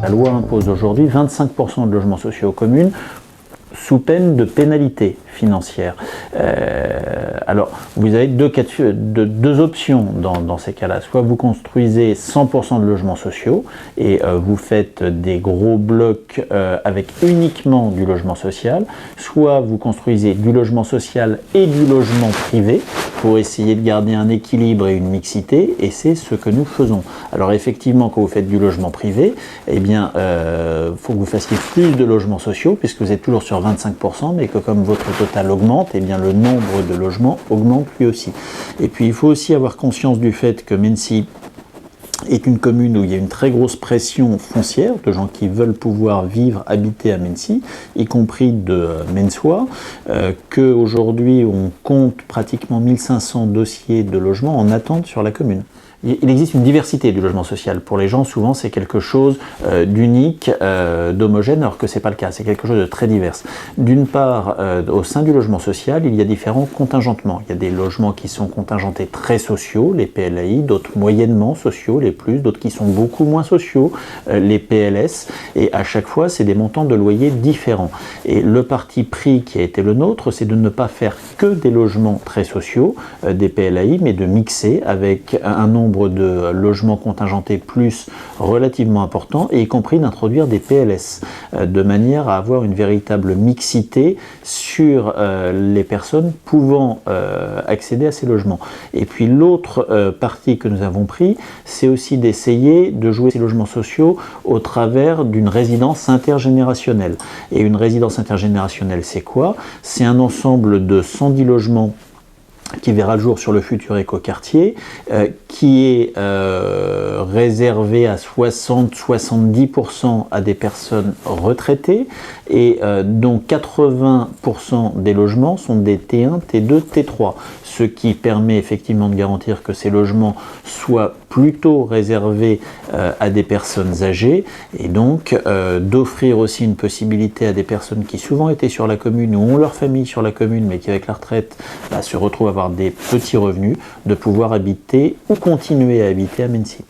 La loi impose aujourd'hui 25% de logements sociaux aux communes, sous peine de pénalité financière. Alors, vous avez deux options dans ces cas-là. Soit vous construisez 100% de logements sociaux et vous faites des gros blocs avec uniquement du logement social, soit vous construisez du logement social et du logement privé pour essayer de garder un équilibre et une mixité, et c'est ce que nous faisons. Alors effectivement, quand vous faites du logement privé, eh bien, faut que vous fassiez plus de logements sociaux, puisque vous êtes toujours sur 25%, mais que comme votre total augmente, eh bien le nombre de logements augmente lui aussi. Et puis il faut aussi avoir conscience du fait que Mennecy est une commune où il y a une très grosse pression foncière de gens qui veulent pouvoir vivre, habiter à Mennecy, y compris de Mennesois, qu'aujourd'hui on compte pratiquement 1500 dossiers de logement en attente sur la commune. Il existe une diversité du logement social. Pour les gens, souvent, c'est quelque chose d'unique, d'homogène, alors que ce n'est pas le cas. C'est quelque chose de très divers. D'une part, au sein du logement social, il y a différents contingentements. Il y a des logements qui sont contingentés très sociaux, les PLAI, d'autres moyennement sociaux, les plus, d'autres qui sont beaucoup moins sociaux, les PLS. Et à chaque fois, c'est des montants de loyer différents. Et le parti pris qui a été le nôtre, c'est de ne pas faire que des logements très sociaux, des PLAI, mais de mixer avec un nombre de logements contingentés plus relativement important, et y compris d'introduire des PLS, de manière à avoir une véritable mixité sur les personnes pouvant accéder à ces logements. Et puis l'autre parti que nous avons pris, c'est aussi d'essayer de jouer ces logements sociaux au travers d'une résidence intergénérationnelle. Et une résidence intergénérationnelle, c'est quoi? C'est un ensemble de 110 logements qui verra le jour sur le futur écoquartier, qui est réservé à 60-70% à des personnes retraitées, et dont 80% des logements sont des T1, T2, T3, ce qui permet effectivement de garantir que ces logements soient plutôt réservés à des personnes âgées, et donc d'offrir aussi une possibilité à des personnes qui souvent étaient sur la commune ou ont leur famille sur la commune, mais qui avec la retraite se retrouvent à avoir des petits revenus, de pouvoir habiter ou continuer à habiter à Mennecy.